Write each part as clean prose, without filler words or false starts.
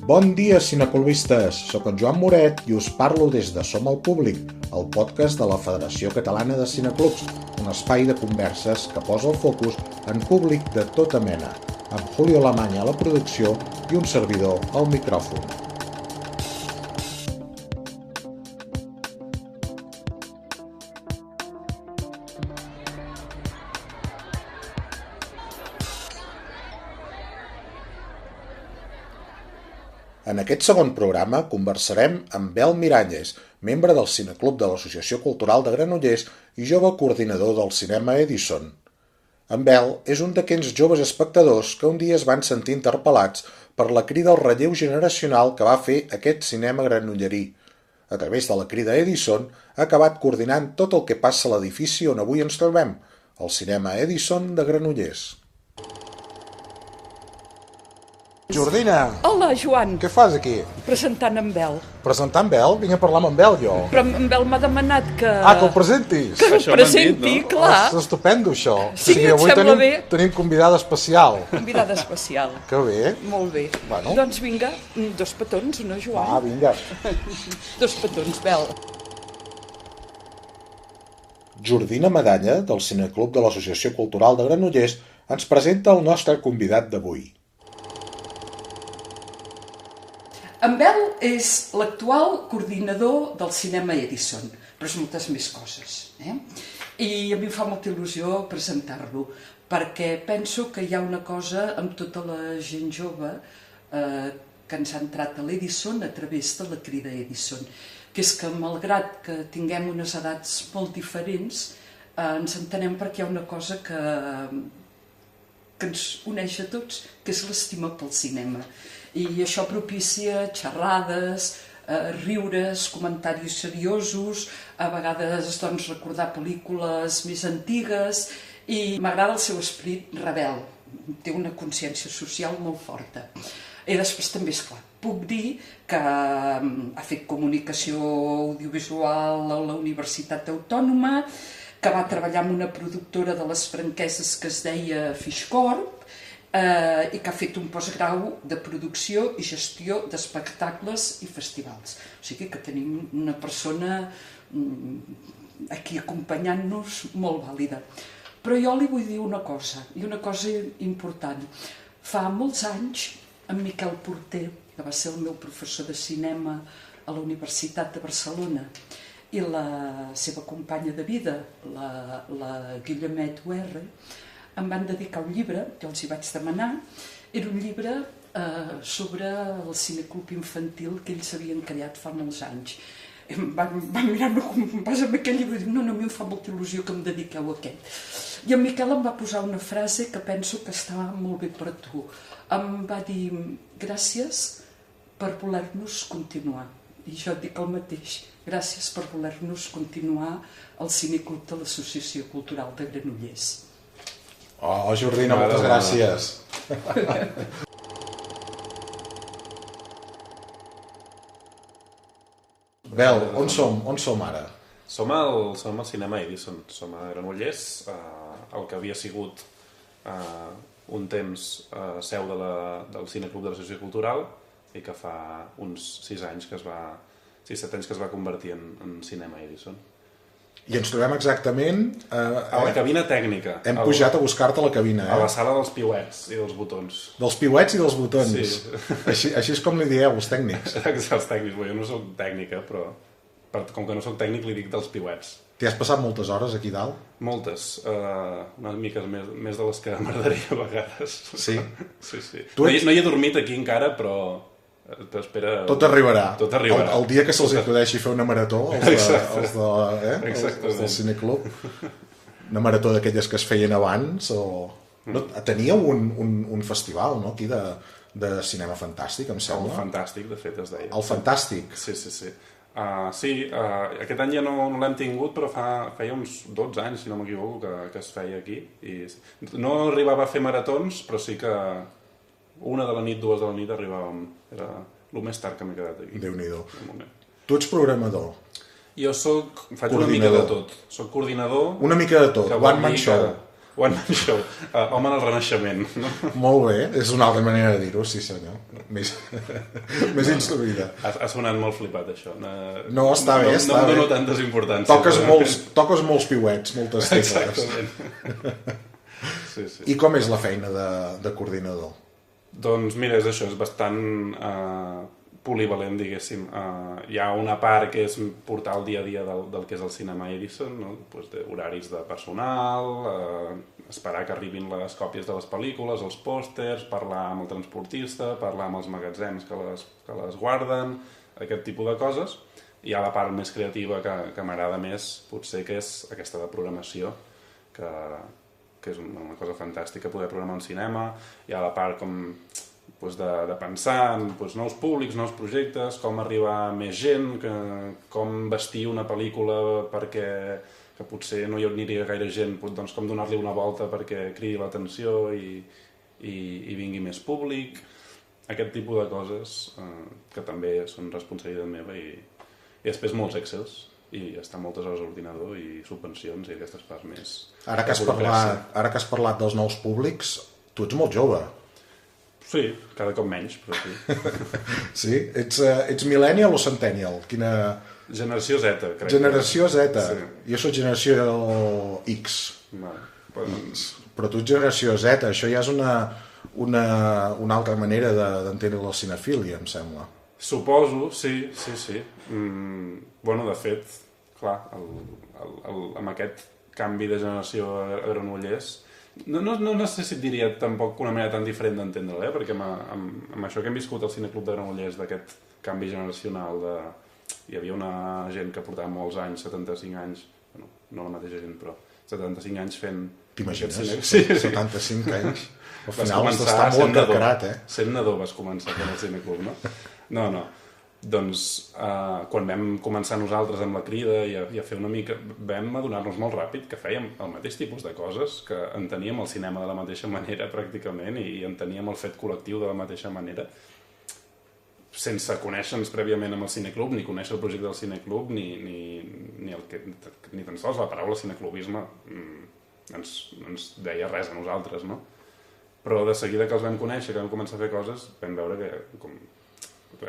Bon dia, cineclubistes! Soc en Joan Moret i us parlo des de Som el Públic, el podcast de la Federació Catalana de Cineclubs, un espai de converses que posa el focus en públic de tota mena, amb Julio Alemany a la producció i un servidor al micròfon. En aquest segon programa conversarem amb Bel Miralles, membre del Cineclub de l'Associació Cultural de Granollers i jove coordinador del Cinema Edison. En Bel és un d'aquells joves espectadors que un dia es van sentir interpel·lats per la crida al relleu generacional que va fer aquest cinema granollerí. A través de la crida Edison ha acabat coordinant tot el que passa a l'edifici on avui ens trobem, el Cinema Edison de Granollers. Jordina! Hola, Joan! Què fas aquí? Presentant en Bel. Presentant Bel? Vinc a parlar amb en Bel, jo. Però en Bel m'ha demanat que... Que el presentis? Que el presenti, clar. És estupendo, això. Sí, et avui sembla bé? tenim convidada especial. Convidada especial. Que bé. Molt bé. Bueno. Doncs vinga, 2 petons, no, Joan? Vinga. 2 petons, Bel. Jordina Medalla, del Cineclub de l'Associació Cultural de Granollers, ens presenta el nostre convidat d'avui. En Bel és l'actual coordinador del Cinema Edison, però és moltes més coses. I a mi em fa molta il·lusió presentar-lo, perquè penso que hi ha una cosa amb tota la gent jove que ens ha entrat a l'Edison a través de la crida Edison, que és que malgrat que tinguem unes edats molt diferents, ens entenem perquè hi ha una cosa que ens uneix a tots, que és l'estima pel cinema. I això propicia xerrades, riures, comentaris seriosos, a vegades doncs, recordar pel·lícules més antigues, i m'agrada el seu esperit rebel, té una consciència social molt forta. I després també, esclar, puc dir que ha fet comunicació audiovisual a la Universitat Autònoma, que va treballar amb una productora de les franqueses que es deia Fishcorp, i que ha fet un postgrau de producció i gestió d'espectacles i festivals. O sigui que tenim una persona aquí acompanyant-nos molt vàlida. Però jo li vull dir una cosa, i una cosa important. Fa molts anys, en Miquel Porter, que va ser el meu professor de cinema a la Universitat de Barcelona, i la seva companya de vida, la Guillemet UR, em van dedicar un llibre, que els hi vaig demanar. Era un llibre sobre el cineclub infantil que ells havien creat fa molts anys. Em van mirar-me com vas amb aquell llibre i dic, no, a mi em fa molta il·lusió que em dediqueu a aquest. I en Miquel em va posar una frase que penso que estava molt bé per tu. Em va dir, gràcies per voler-nos continuar. I jo et dic el mateix, gràcies per voler-nos continuar al cineclub de l'Associació Cultural de Granollers. Oh, Jordina, moltes gràcies. Bel, on som ara? Som al Cinema Edison, som a Granollers, el que havia sigut un temps seu del Cineclub de l'Associació Cultural i que fa uns 7 anys que es va convertir en Cinema Edison. I ens trobem exactament... A la cabina tècnica. Hem pujat a buscar-te a la cabina, A la sala dels piuets i dels botons. Dels piuets i dels botons. Sí. Així és com li dieu, els tècnics. Els tècnics, jo no soc tècnica, però com que no soc tècnic li dic dels piuets. T'hi has passat moltes hores aquí dalt? Moltes, unes miques més de les que m'agradaria a vegades. Sí? Sí. No hi he dormit aquí encara, però... Tot arribarà. El dia que se'ls acudeixi fer una marató, els del Cineclub, una marató d'aquelles que es feien abans, teníeu un festival, no?, aquí de cinema fantàstic, em sembla. El Fantàstic, de fet, es deia. El Fantàstic. Sí. Sí, aquest any ja no l'hem tingut, però feia uns 12 anys, si no m'equivoco, que es feia aquí. No arribava a fer maratons, però sí que 1 de la nit, 2 de la nit arribàvem. Era el més tard que m'he quedat aquí. Déu-n'hi-do. Tu ets programador. Jo faig una mica de tot. Soc coordinador. Una mica de tot, one man show. One Man Show, home en el renaixement. No? Molt bé, és una altra manera de dir-ho, sí senyor. Més instruïda. Ha sonat molt flipat, això. No, està bé, està bé. No dono tantes importàncies. Toques molts piuets, moltes tecles. Exactament. Sí. I com és la feina de coordinador? Doncs mira, és això, és bastant polivalent, diguéssim. Hi ha una part que és portar el dia a dia del que és el cinema Edison, no? Pues horaris de personal, esperar que arribin les còpies de les pel·lícules, els pòsters, parlar amb el transportista, parlar amb els magatzems que les guarden, aquest tipus de coses. Hi ha la part més creativa que m'agrada més, potser, que és aquesta de programació, que és una cosa fantàstica poder programar un cinema. Hi ha la part com de pensar en nous públics, nous projectes, com arribar a més gent, com vestir una pel·lícula perquè que potser no hi aniria gaire gent, doncs com donar-li una volta perquè cridi l'atenció i vingui més públic. Aquest tipus de coses que també són responsabilitat meva i després molts Excels i estar moltes hores a l'ordinador i subvencions i aquestes parts més. Ara que has parlat dels nous públics, tu ets molt jove. Sí, cada cop menys, però sí. Sí? Ets millennial o centennial? Quina... Generació Z, crec. Generació Z. Sí. Jo soc generació X. Però tu ets generació Z. Això ja és una altra manera d'entendre la cinefília, em sembla. Suposo, sí. De fet, clar, amb aquest canvi de generació a Granollers, no sé si et diria tampoc una manera tan diferent d'entendre-la, perquè amb això que hem viscut al Cineclub de Granollers, d'aquest canvi generacional, hi havia una gent que portava molts anys, 75 anys, no la mateixa gent, però 75 anys fent... T'imagines? Sí. 75 anys? Al final has d'estar molt encarcarat, eh? Sent nadó vas començar fent el Cineclub, no? No. Doncs quan vam començar nosaltres amb la crida i a fer una mica, vam adonar-nos molt ràpid que fèiem el mateix tipus de coses, que enteníem el cinema de la mateixa manera pràcticament i enteníem el fet col·lectiu de la mateixa manera, sense conèixer-nos prèviament amb el Cineclub, ni conèixer el projecte del Cineclub, ni tan sols la paraula cineclubisme ens deia res a nosaltres, no? Però de seguida que els vam conèixer, que vam començar a fer coses, vam veure que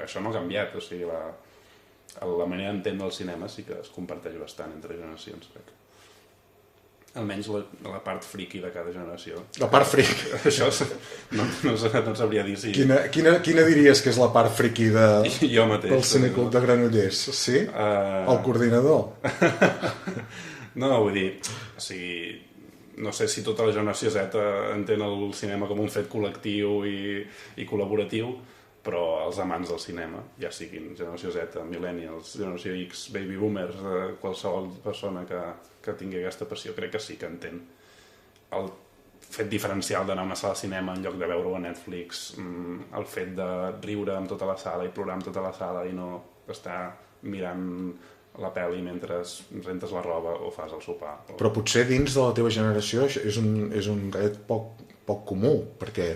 això no ha canviat, o sigui, la manera d'entendre el cinema sí que es comparteix bastant entre generacions, crec. Almenys la part friki de cada generació. La part friki? Això no sabria dir si... Quina diries que és la part friki jo mateix, del Cineclub de Granollers? Sí? El coordinador? No, vull dir, o sigui, no sé si tota la generació Z entén el cinema com un fet col·lectiu i col·laboratiu, però els amants del cinema, ja siguin generació Z, millennials, generació X, baby boomers, qualsevol persona que tingui aquesta passió, crec que sí que entén el fet diferencial d'anar a una sala de cinema en lloc de veure-ho a Netflix, el fet de riure amb tota la sala i plorar amb tota la sala i no estar mirant la pel·li mentre rentes la roba o fas el sopar. Però potser dins de la teva generació és un gaire poc comú, perquè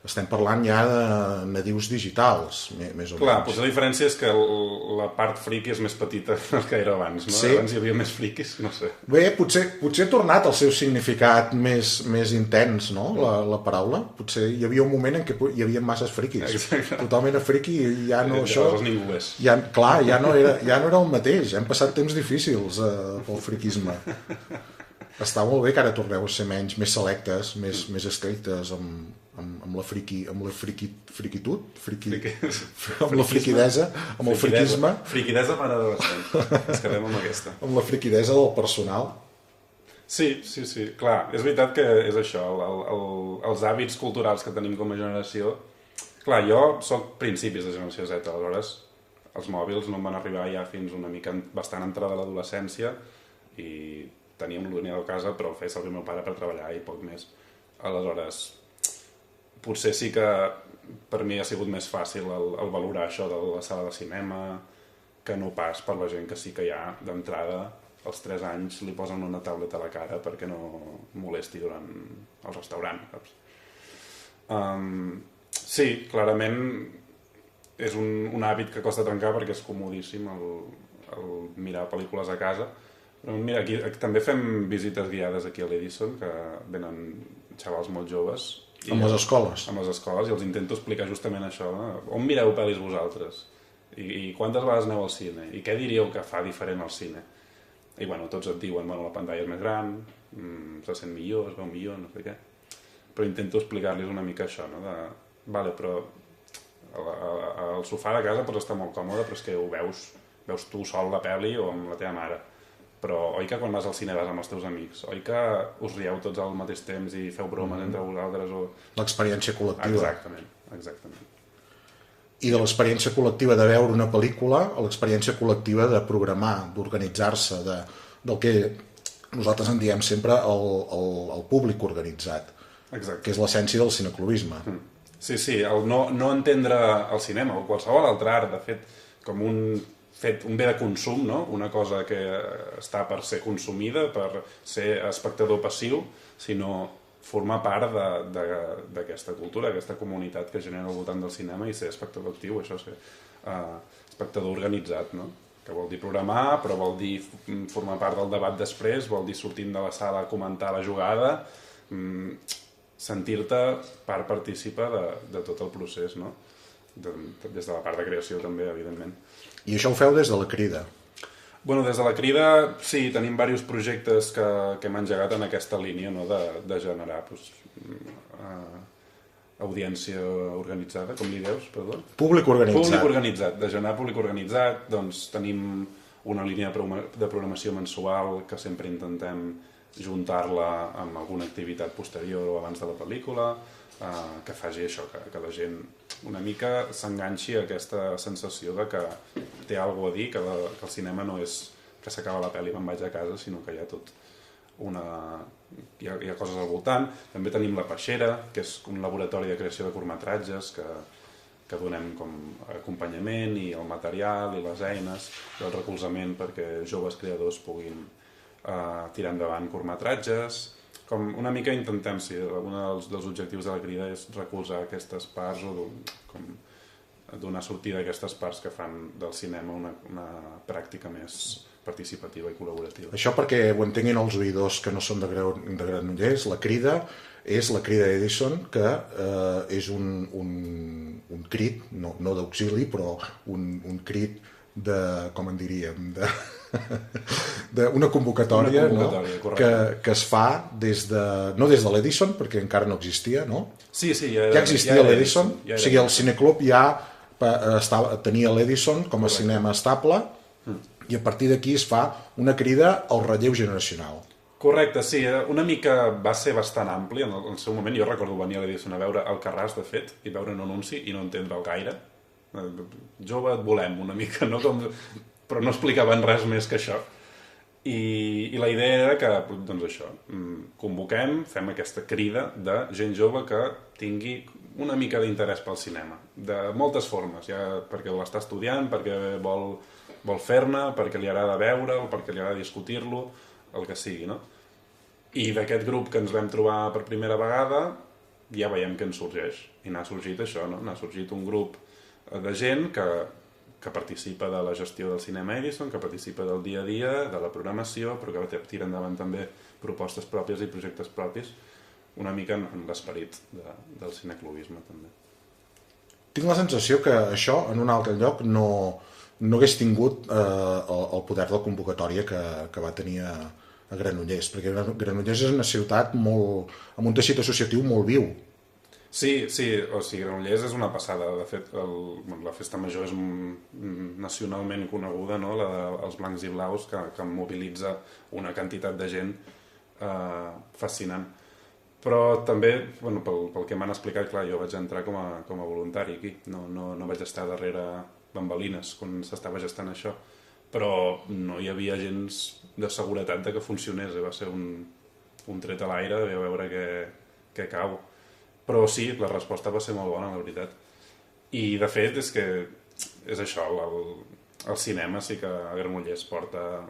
estem parlant ja de nadius digitals, més o menys. Clar, doncs la diferència és que la part friki és més petita del que era abans, no? Sí. Abans hi havia més friquis, no sé. Bé, potser ha tornat al seu significat més intens, no?, la paraula. Potser hi havia un moment en què hi havia masses friquis. Exacte. Totalment a friki i ja no això... Llavors ningú és. Clar, ja no era el mateix. Hem passat temps difícils pel friquisme. Està molt bé que ara torneu a ser més selectes, més estrictes amb la friquitud, amb la friquidesa, amb el friquisme. Friquidesa m'agrada bastant, ens quedem amb aquesta. Amb la friquidesa del personal. Sí, clar, és veritat que és això, els hàbits culturals que tenim com a generació. Clar, jo soc principis de generació Z, aleshores els mòbils no em van arribar ja fins una mica bastant entrada a l'adolescència i teníem l'ordinador a casa, però el feia servir el meu pare per treballar i poc més. Aleshores, potser sí que per mi ha sigut més fàcil el valorar això de la sala de cinema que no pas per la gent que sí que ja d'entrada als 3 anys li posen una tauleta a la cara perquè no molesti durant el restaurant, saps? Sí, clarament és un hàbit que costa trencar perquè és comodíssim el mirar pel·lícules a casa, Però mira, aquí també fem visites guiades aquí a l'Edison, que venen xavals molt joves. Amb les escoles. Amb les escoles, i els intento explicar justament això. On mireu pel·lis vosaltres? I quantes vegades aneu al cine? I què diríeu que fa diferent al cine? I bueno, tots et diuen, bueno, la pantalla és més gran, se sent millor, es veu millor, no sé què. Però intento explicar-los una mica això, no? Vale, però al sofà de casa pots estar molt còmode, però és que ho veus tu sol la pel·li o amb la teva mare. Però oi que quan vas al cine vas amb els teus amics? Oi que us rieu tots al mateix temps i feu bromes entre vosaltres? L'experiència col·lectiva. Exactament. I de l'experiència col·lectiva de veure una pel·lícula a l'experiència col·lectiva de programar, d'organitzar-se, del que nosaltres en diem sempre el públic organitzat. Exacte. Que és l'essència del cineclubisme. Sí, el no entendre el cinema o qualsevol altre art, de fet, com un bé de consum, no? Una cosa que està per ser consumida, per ser espectador passiu, sinó formar part d'aquesta cultura, aquesta comunitat que genera al voltant del cinema i ser espectador actiu, això ser espectador organitzat, no? Que vol dir programar, però vol dir formar part del debat després, vol dir sortint de la sala a comentar la jugada, sentir-te part partícipa de tot el procés, no? Des de la part de creació també, evidentment. I això ho feu des de la Crida? Bueno, des de la Crida, sí, tenim diversos projectes que hem engegat en aquesta línia, no? De generar audiència organitzada, com li deus, perdó? Públic organitzat. Públic organitzat, de generar públic organitzat. Doncs tenim una línia de programació mensual que sempre intentem juntar-la amb alguna activitat posterior o abans de la pel·lícula, que faci això, que la gent una mica s'enganxi a aquesta sensació de que té alguna a dir, que el cinema no és que s'acaba la pel·li i me'n vaig a casa, sinó que hi ha tot hi ha coses al voltant. També tenim La Peixera, que és un laboratori de creació de curtmetratges que donem com acompanyament i el material i les eines i el recolzament perquè joves creadors puguin tirar endavant curtmetratges. Com una mica intentem, sí, un dels objectius de la Crida és recolzar aquestes parts o donar sortida a aquestes parts que fan del cinema una pràctica més participativa i col·laborativa. Això perquè ho entenguin els oïdors que no són de Granollers, la Crida és la Crida Edison, que és un crit, no d'auxili, però un crit de, com en diríem, d'una convocatòria, que es fa no des de l'Edison, perquè encara no existia, no? Sí, ja existia l'Edison, o sigui, el cineclub ja tenia l'Edison com a cinema estable i a partir d'aquí es fa una crida al relleu generacional. Correcte, sí, una mica va ser bastant ampli en el seu moment. Jo recordo venir a l'Edison a veure Alcarràs, de fet, i veure un anunci i no entendre'l gaire. Jove et volem, una mica, no? Però no explicaven res més que això. I la idea era que, doncs això, convoquem, fem aquesta crida de gent jove que tingui una mica d'interès pel cinema, de moltes formes, ja perquè l'està estudiant, perquè vol fer-ne, perquè li agrada veure'l, perquè li agrada discutir-lo, el que sigui, no? I d'aquest grup que ens vam trobar per primera vegada, ja veiem que ens sorgeix. I n'ha sorgit això, no? N'ha sorgit un grup de gent que participa de la gestió del cinema Edison, que participa del dia a dia, de la programació, però que tira endavant també propostes pròpies i projectes propis, una mica en l'esperit del cineclubisme també. Tinc la sensació que això en un altre lloc no hagués tingut el poder de convocatòria que va tenir a Granollers, perquè Granollers és una ciutat amb un teixit associatiu molt viu. Sí, o sigui, Granollers és una passada. De fet, la festa major és nacionalment coneguda, no? Els blancs i blaus, que mobilitza una quantitat de gent fascinant. Però també, pel que m'han explicat, clar, jo vaig entrar com a voluntari aquí, no vaig estar darrere bambalines quan s'estava gestant això, però no hi havia gens de seguretat de que funcionés, va ser un tret a l'aire, a veure què cau. Però sí, la resposta va ser molt bona, la veritat. I de fet és que és això, el cinema sí que a Granollers porta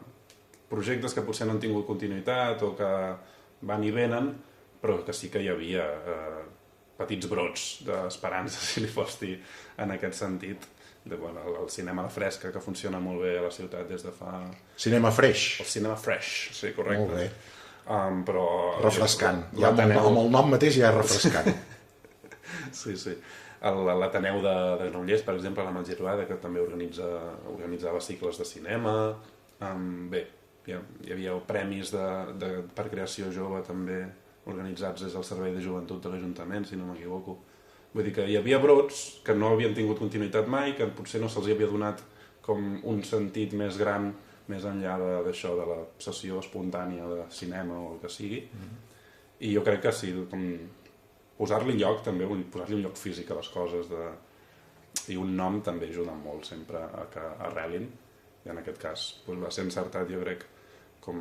projectes que potser no han tingut continuïtat o que van i venen, però que sí que hi havia petits brots d'esperança, si li pots dir, en aquest sentit. El cinema a la fresca, que funciona molt bé a la ciutat des de fa... Cinema fresh. El cinema fresh, sí, correcte. Molt bé. Però... Refrescant. Ja amb el nom mateix ja és refrescant. Sí. L'Ateneu de Granollers, per exemple, la Malgirlada, que també organitzava cicles de cinema. Bé, hi havia premis per creació jove també organitzats des del Servei de Joventut de l'Ajuntament, si no m'equivoco. Vull dir que hi havia brots que no havien tingut continuïtat mai, que potser no se'ls havia donat com un sentit més gran, més enllà d'això, de l'obsessió espontània de cinema o el que sigui. I jo crec que sí, com posar-li lloc també, posar-li un lloc físic a les coses i un nom també ajuda molt sempre a que arrelin, i en aquest cas va ser encertat, jo crec, com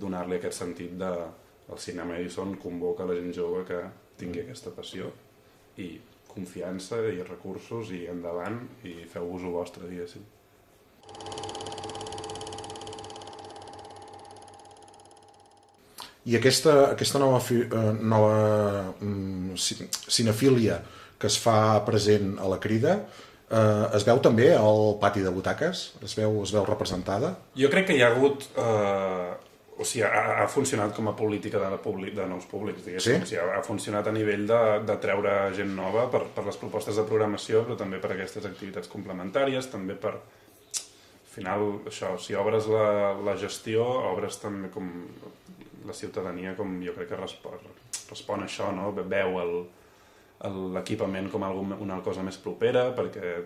donar-li aquest sentit de el cinema Edison convoca la gent jove que tingui aquesta passió i confiança i recursos i endavant i feu-vos-ho vostre, diguéssim. I aquesta nova cinefília que es fa present a la Crida es veu també al pati de butaques? Es veu representada? Jo crec que hi ha hagut... O sigui, ha funcionat com a política de nous públics, diguéssim. Sí? O sigui, ha funcionat a nivell de treure gent nova per les propostes de programació, però també per aquestes activitats complementàries, també per... Al final, això, si obres la gestió, obres també com la ciutadania, com jo crec que respon a això, no? Veu l'equipament com una cosa més propera, perquè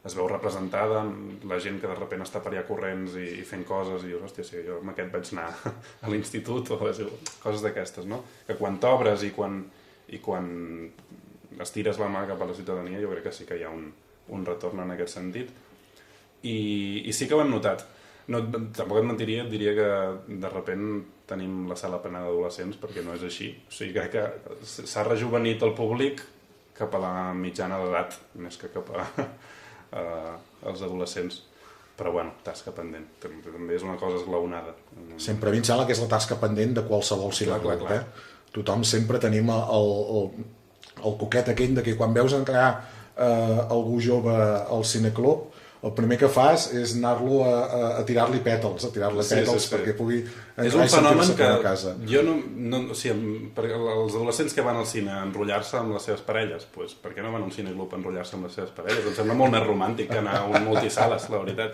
es veu representada la gent que de sobte està per allà corrents i fent coses i dius, hòstia, sí, jo amb aquest vaig anar a l'institut o coses d'aquestes, no? Que quan t'obres i quan estires la mà cap a la ciutadania jo crec que sí que hi ha un retorn en aquest sentit i sí que ho hem notat. Tampoc et mentiria, et diria que de sobte tenim la sala plena d'adolescents perquè no és així. O sigui, crec que s'ha rejuvenit el públic cap a la mitjana d'edat més que cap als adolescents, però bueno, tasca pendent, també és una cosa esglaonada. Sempre a mi em sembla que és la tasca pendent de qualsevol cineclub, tothom sempre tenim el coquet aquell de que quan veus entrar algú jove al cineclub el primer que fas és anar-lo a tirar-li pètals, perquè pugui entrar i sentir-se com a casa. Jo no, o sigui, els adolescents que van al cine a enrotllar-se amb les seves parelles, doncs per què no van a un cineclub a enrotllar-se amb les seves parelles? Em sembla molt més romàntic que anar a un multisales, la veritat.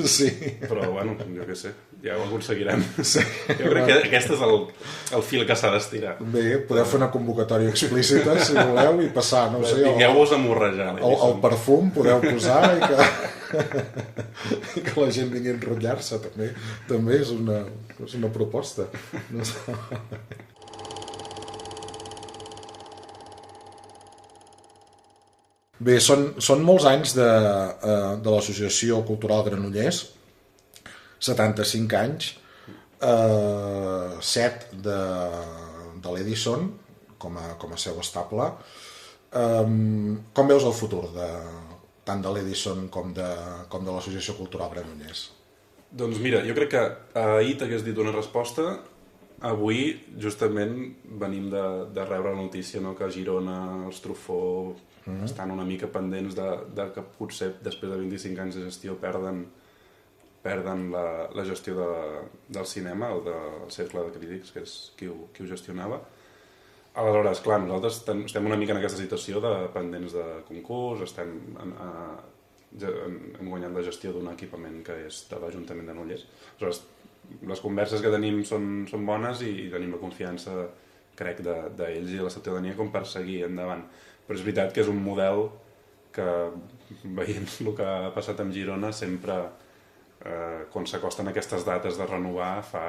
Sí. Però, bueno, jo què sé, ja ho aconseguirem. Sí. Jo crec que aquest és el fil que s'ha d'estirar. Bé, podeu fer una convocatòria explícita, si voleu, i passar, no sé... Vingueu-vos a morrejar. El perfum podeu posar i que la gent vingui a enrotllar-se també és una proposta. Bé, són molts anys de l'Associació Cultural Granollers, 75 anys, 7 de l'Edison com a seu estable. Com veus el futur tant de l'Edison com de l'Associació Cultural Granollers? Doncs mira, jo crec que ahir t'hagués dit una resposta, avui justament venim de rebre la notícia, no? Que a Girona els Truffaut estan una mica pendents de que potser després de 25 anys de gestió perden la gestió del cinema o del Cercle de Crítics, que és qui ho gestionava. Aleshores, clar, nosaltres estem una mica en aquesta situació de pendents de concurs, hem guanyat la gestió d'un equipament que és de l'Ajuntament de Granollers. Aleshores, les converses que tenim són bones i tenim la confiança, crec, d'ells i de la ciutadania com per seguir endavant. Però és veritat que és un model que, veient el que ha passat amb Girona, sempre, quan s'acosten aquestes dates de renovar, fa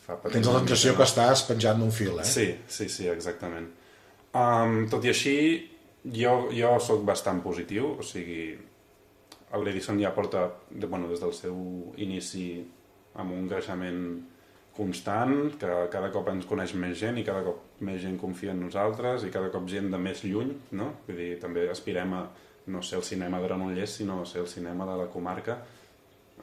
tens la sensació que estàs penjant d'un fil, eh? Sí, exactament. Tot i així, jo soc bastant positiu, o sigui, l'Edison ja porta, des del seu inici, amb un creixement constant, que cada cop ens coneix més gent i cada cop més gent confia en nosaltres i cada cop gent de més lluny, no? Vull dir, també aspirem a no ser el cinema de Granollers, sinó a ser el cinema de la comarca,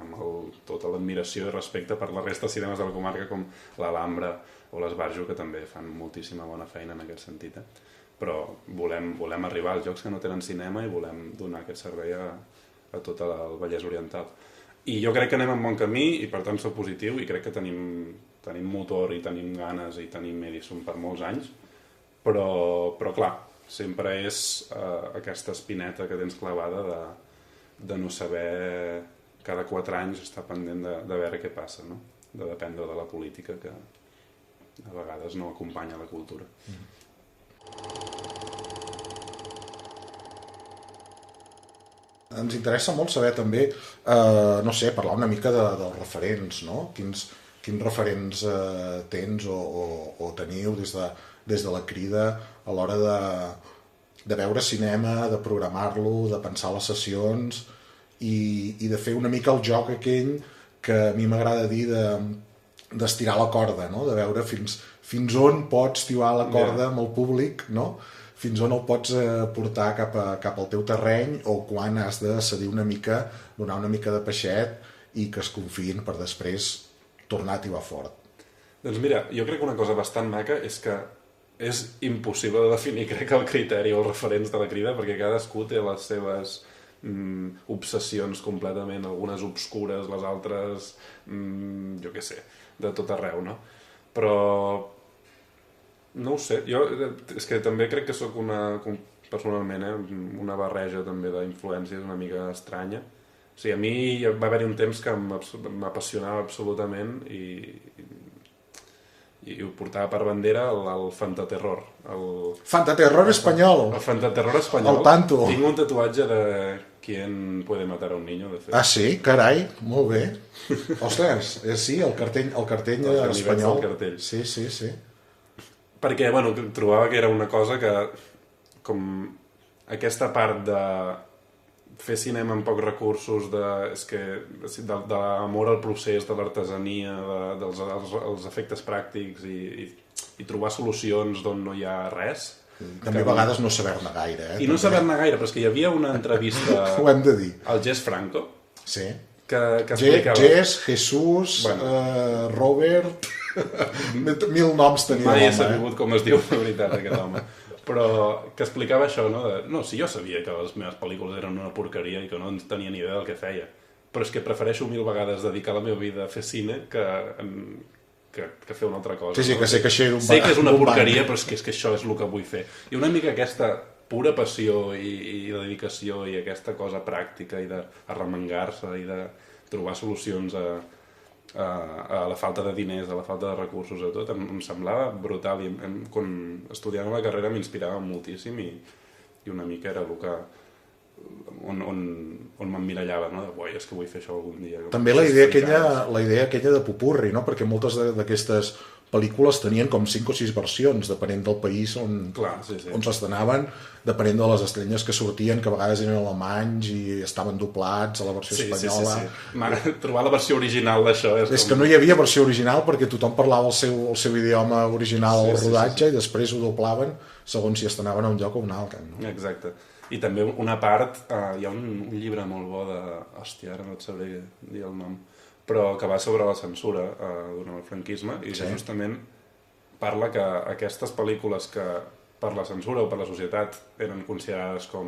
amb tota l'admiració i respecte per la resta de cinemes de la comarca com l'Alhambra, o l'Esbarjo, que també fan moltíssima bona feina en aquest sentit. Però volem arribar als llocs que no tenen cinema i volem donar aquest servei a tot el Vallès Oriental. I jo crec que anem en bon camí i per tant soc positiu i crec que tenim motor i tenim ganes i tenim Edison per molts anys, però clar, sempre és aquesta espineta que tens clavada de no saber cada 4 anys estar pendent de veure què passa, no? De dependre de la política que a vegades no acompanya la cultura. Ens interessa molt saber també, no sé, parlar una mica dels referents, no? Quins referents tens o teniu des de la Crida a l'hora de veure cinema, de programar-lo, de pensar les sessions i de fer una mica el joc aquell que a mi m'agrada dir d'estirar la corda, no? De veure fins on pots tibar la corda amb el públic, no? Fins on el pots portar cap al teu terreny o quan has de cedir una mica, donar una mica de peixet i que es confiïn per després tornar a tibar fort. Doncs mira, jo crec que una cosa bastant maca és que és impossible de definir, crec, el criteri o els referents de la Crida, perquè cadascú té les seves obsessions completament, algunes obscures, les altres, jo què sé, de tot arreu, no? Però no ho sé, jo és que també crec que sóc personalment, una barreja també d'influències una mica estranya. O sigui, a mi va haver-hi un temps que m'apassionava absolutament i ho portava per bandera el Fantaterror. Fantaterror espanyol! El Fantaterror espanyol. El tanto! Tinc un tatuatge de ¿Quién puede matar a un niño? De fet. Ah, sí? Carai, molt bé. Ostres, sí, el cartell espanyol. El cartell. Sí. Perquè, bueno, trobava que era una cosa que, com aquesta part de fer cinema amb pocs recursos, de l'amor al procés, de l'artesania, dels efectes pràctics i trobar solucions d'on no hi ha res. També a vegades no saber-ne gaire. I no saber-ne gaire, però és que hi havia una entrevista ho hem de dir. Al Jess Franco, sí. que explicava... Jess, Jesús, Robert... 1000 noms tenia l'home. Mai he sabut com es diu de veritat aquest home. Però que explicava això, no? No, si jo sabia que les meves pel·lícules eren una porqueria i que no tenia ni idea del que feia, però és que prefereixo 1000 vegades dedicar la meva vida a fer cine que fer una altra cosa. Sí, que sé que això era sé que és una porqueria, però és que això és el que vull fer. I una mica aquesta pura passió i dedicació i aquesta cosa pràctica i d'arremangar-se i de trobar solucions a la falta de diners, a la falta de recursos, a tot, em semblava brutal i quan estudiant la carrera m'inspirava moltíssim i una mica era el que on m'emmirallava, no? És que vull fer això algun dia. També la idea aquella de popurri, no? Perquè moltes d'aquestes pel·lícules tenien com 5 o 6 versions, depenent del país on s'estrenaven, depenent de les estrelles que sortien, que a vegades eren alemanys i estaven doblats a la versió espanyola. Sí. Trobar la versió original d'això és que no hi havia versió original perquè tothom parlava el seu idioma original al rodatge i després ho doblaven segons si estrenaven a un lloc o un altre. No? Exacte. I també una part, hi ha un llibre molt bo hòstia, ara no et sabré dir el nom, però que va sobre la censura durant el franquisme i que justament parla que aquestes pel·lícules que per la censura o per la societat eren considerades com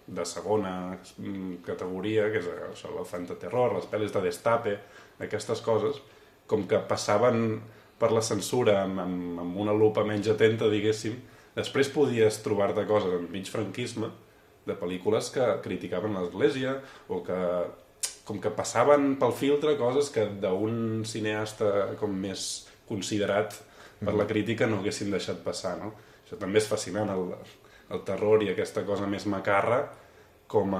de segona categoria, que és això, el fantaterror, les pel·lis de destape, aquestes coses, com que passaven per la censura amb una lupa menys atenta, diguéssim, després podies trobar-te coses en mig franquisme de pel·lícules que criticaven l'Església o que com que passaven pel filtre coses que d'un cineasta com més considerat per la crítica no haguessin deixat passar, no? Això també és fascinant, el terror i aquesta cosa més macarra, com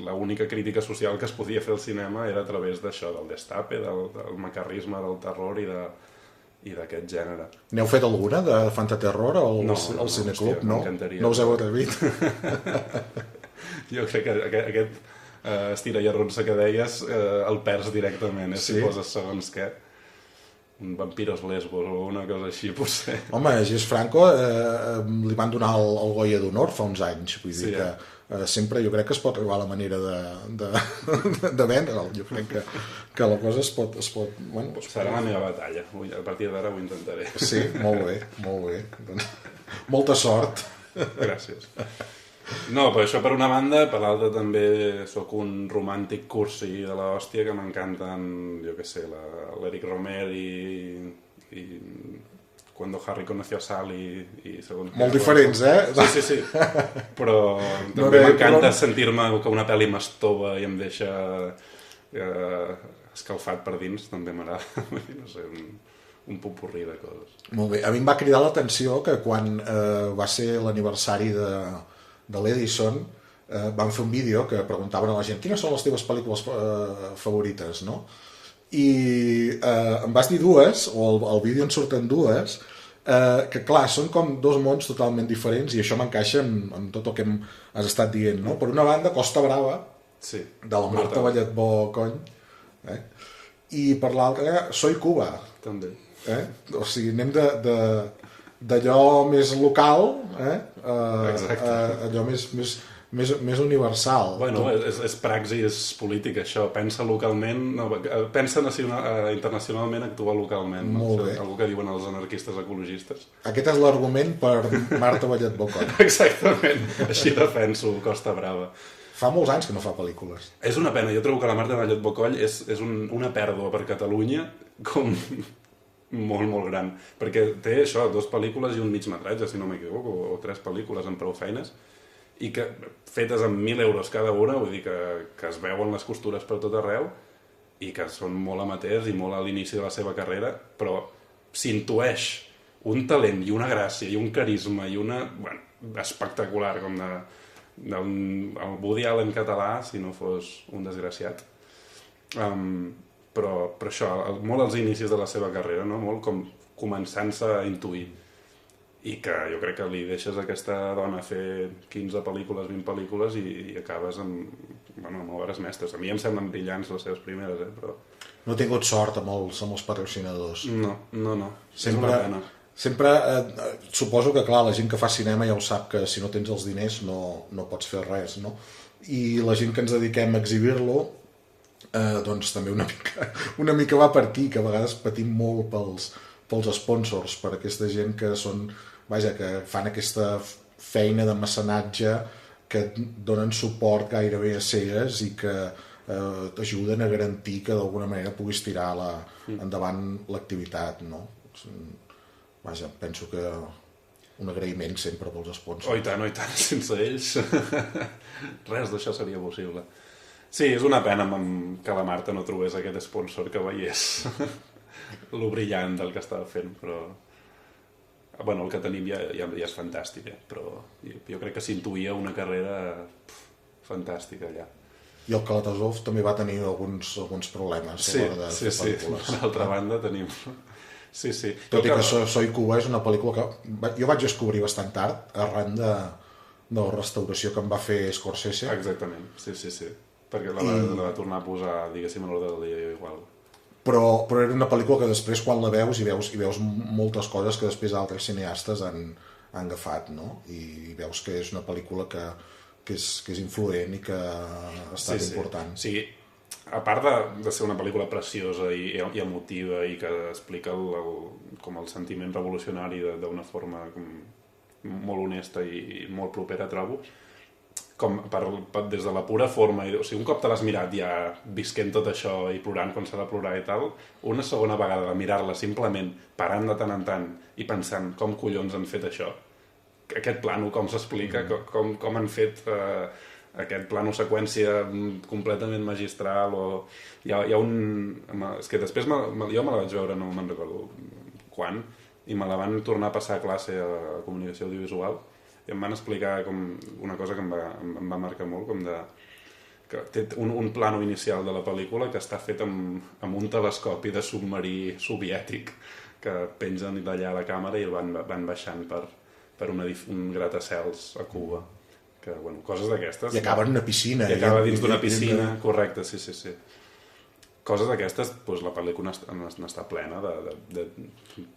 l'única crítica social que es podia fer al cinema era a través d'això, del destape, del macarrisme, del terror i d'aquest gènere. N'heu fet alguna de fantaterror al cineclub? No, no us heu atrevit? Jo crec que aquest estira i arronsa que deies el perds directament, si poses segons què. un Vampiros Lesbos o una cosa així, potser. Home, a Gis Franco li van donar el Goya d'Honor fa uns anys, vull dir que sempre jo crec que es pot trobar la manera de vendre'l. Jo crec que la cosa es pot... Bueno, serà la meva batalla. A partir d'ara ho intentaré. Sí, molt bé, molt bé. Doncs, molta sort. Gràcies. No, però això per una banda, per l'altra també sóc un romàntic cursi de l'hòstia que m'encanten, jo què sé, l'Eric Romer i Cuando Harry conoció a Sally i segons... Molt diferents, eh? Sí. Però també m'encanta sentir-me que una pel·li m'estova i em deixa escalfat per dins, també m'agrada, no sé, un popurrí de coses. Molt bé. A mi em va cridar l'atenció que quan va ser l'aniversari de l'Edison van fer un vídeo que preguntaven a la gent quines són les teves pel·lícules favorites, no? I em vas dir dues, o al vídeo en surten dues, que clar, són com dos mons totalment diferents i això m'encaixa amb tot el que has estat dient, no? Per una banda, Costa Brava, sí, de la Marta Balletbó Cony, i per l'altra, Soy Cuba. També. O sigui, anem d'allò més local allò més universal. Bueno, és praxis polític això, pensa localment, no, pensa internacionalment, actua localment, no? Algú que diuen els anarquistes ecologistes. Aquest és l'argument per Marta Balletbó Coll. Exactament, així defenso Costa Brava. Fa molts anys que no fa pel·lícules. És una pena, jo trobo que la Marta Balletbó Coll és una pèrdua per Catalunya com molt, molt gran, perquè té això, 2 pel·lícules i un mig metratge, si no m'equivoco, o 3 pel·lícules amb prou feines, i que fetes amb 1.000 euros cada una, vull dir que es veuen les costures per tot arreu i que són molt amateurs i molt a l'inici de la seva carrera, però s'intueix un talent i una gràcia i un carisma i una... Bueno, espectacular, com el Woody Allen català, si no fos un desgraciat. Però això, molt als inicis de la seva carrera, no? Molt com començant-se a intuir. I que jo crec que li deixes a aquesta dona fer 15 pel·lícules, 20 pel·lícules i acabes amb obres mestres. A mi em semblen brillants les seves primeres, però... No he tingut sort amb els patrocinadors. No. Sempre suposo que, clar, la gent que fa cinema ja ho sap que si no tens els diners no pots fer res, no? I la gent que ens dediquem a exhibir-lo doncs també una mica va per aquí, que a vegades patim molt pels sponsors, per aquesta gent que són, que fan aquesta feina de mecenatge, que et donen suport gairebé a cegues i que t'ajuden a garantir que d'alguna manera puguis tirar endavant l'activitat, no? Penso que un agraïment sempre pels sponsors. Oh, i tant, sense ells res d'això seria possible. Sí, és una pena que la Marta no trobés aquest sponsor que veiés lo brillant del que estava fent, però bueno, el que tenim ja és fantàstic, però jo crec que s'intuïa una carrera fantàstica allà. I el Kalatazov també va tenir alguns problemes a l'hora de fer pel·lícules. Per altra banda tenim... Sí. Tot i que Soy Cuba és una pel·lícula que jo vaig descobrir bastant tard arran de la restauració que em va fer Scorsese. Exactament, sí. Perquè la va tornar a posar, diguéssim, a l'ordre del dia igual. Però era una pel·lícula que després quan la veus i veus moltes coses que després altres cineastes han agafat, no? I veus que és una pel·lícula que és influent i que ha estat important. Sí, a part de ser una pel·lícula preciosa i emotiva i que explica com el sentiment revolucionari d'una forma molt honesta i molt propera, trobo, com des de la pura forma, o sigui, un cop te l'has mirat ja visquent tot això i plorant quan s'ha de plorar i tal, una segona vegada de mirar-la simplement parant de tant en tant i pensant com collons han fet això, aquest plano com s'explica, com han fet aquest plano seqüència completament magistral, o hi ha un... És que després jo me la vaig veure, no me'n recordo quan, i me la van tornar a passar a classe a comunicació audiovisual i em van explicar com una cosa que em va marcar molt, com que té un plano inicial de la pel·lícula que està fet amb un telescopi de submarí soviètic que pengen d'allà a la càmera i el van baixant per un gratacels a Cuba. Que, bueno, coses d'aquestes. I acaba en una piscina. I acaba dins d'una piscina, correcte, sí. coses d'aquestes, doncs la pel·lícula n'està plena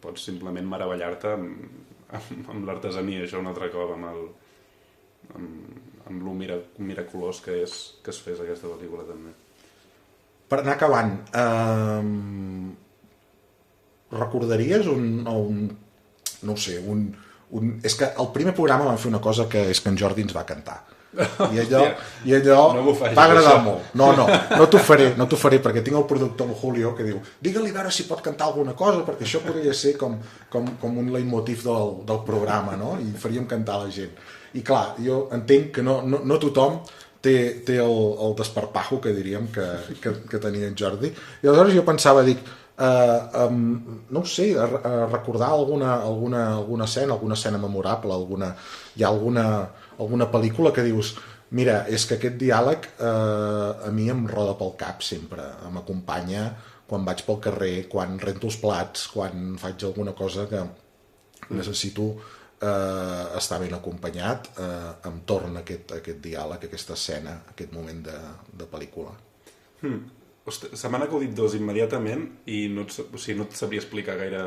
pots simplement meravellar-te amb l'artesania, això un altre cop, amb lo miraculós que es fes aquesta pel·lícula també. Per anar acabant, recordaries no ho sé, és que el primer programa vam fer una cosa que és que en Jordi ens va cantar. I allò no va agradar molt. No t'ho faré perquè tinc el productor, el Julio, que diu, digue-li a veure si pot cantar alguna cosa, perquè això podria ser com un leitmotiv del programa, no? I faríem cantar la gent. I clar, jo entenc que no tothom té el desparpajo que diríem que tenia en Jordi. I aleshores jo pensava, no ho sé, recordar alguna escena memorable, hi ha alguna pel·lícula que dius, mira, és que aquest diàleg a mi em roda pel cap sempre, m'acompanya quan vaig pel carrer, quan rento els plats, quan faig alguna cosa que necessito estar ben acompanyat, em torna aquest diàleg, aquesta escena, aquest moment de pel·lícula. Se m'han acudit dos immediatament i no et sabria explicar gaire,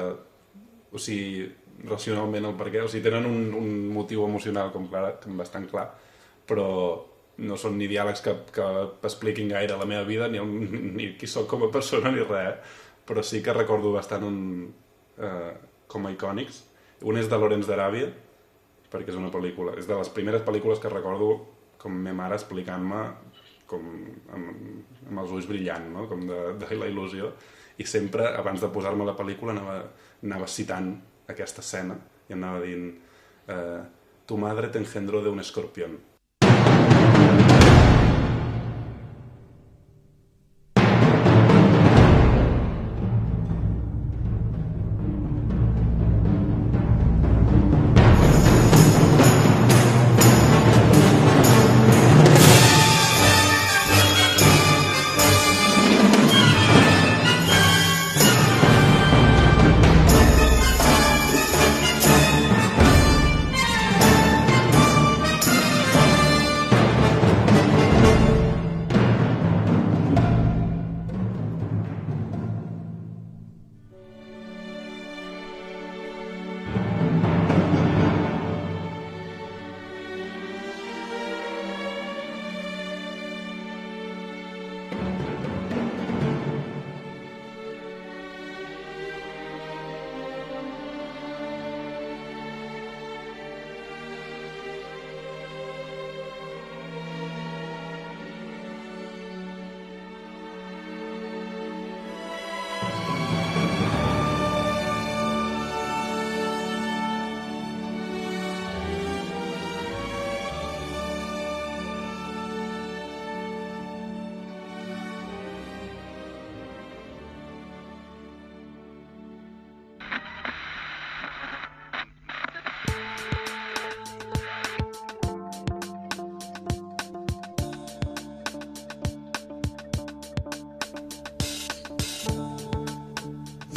racionalment el perquè, tenen un motiu emocional com bastant clar, però no són ni diàlegs que expliquin gaire la meva vida, ni qui soc com a persona ni res, però sí que recordo bastant com a icònics. Un és de Lawrence d'Aràbia, perquè és una pel·lícula, és de les primeres pel·lícules que recordo com ma mare explicant-me com amb els ulls brillant, no? Com de la il·lusió, i sempre abans de posar-me la pel·lícula anava citant aquesta escena i anava dient tu madre te engendró de un escorpión.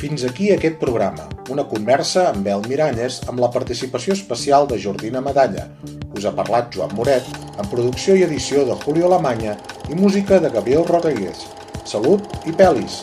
Fins aquí aquest programa, una conversa amb Bel Miralles amb la participació especial de Jordina Medalla. Us ha parlat Joan Moret, amb producció i edició de Julio Alemanya i música de Gabriel Rodríguez. Salut i pelis!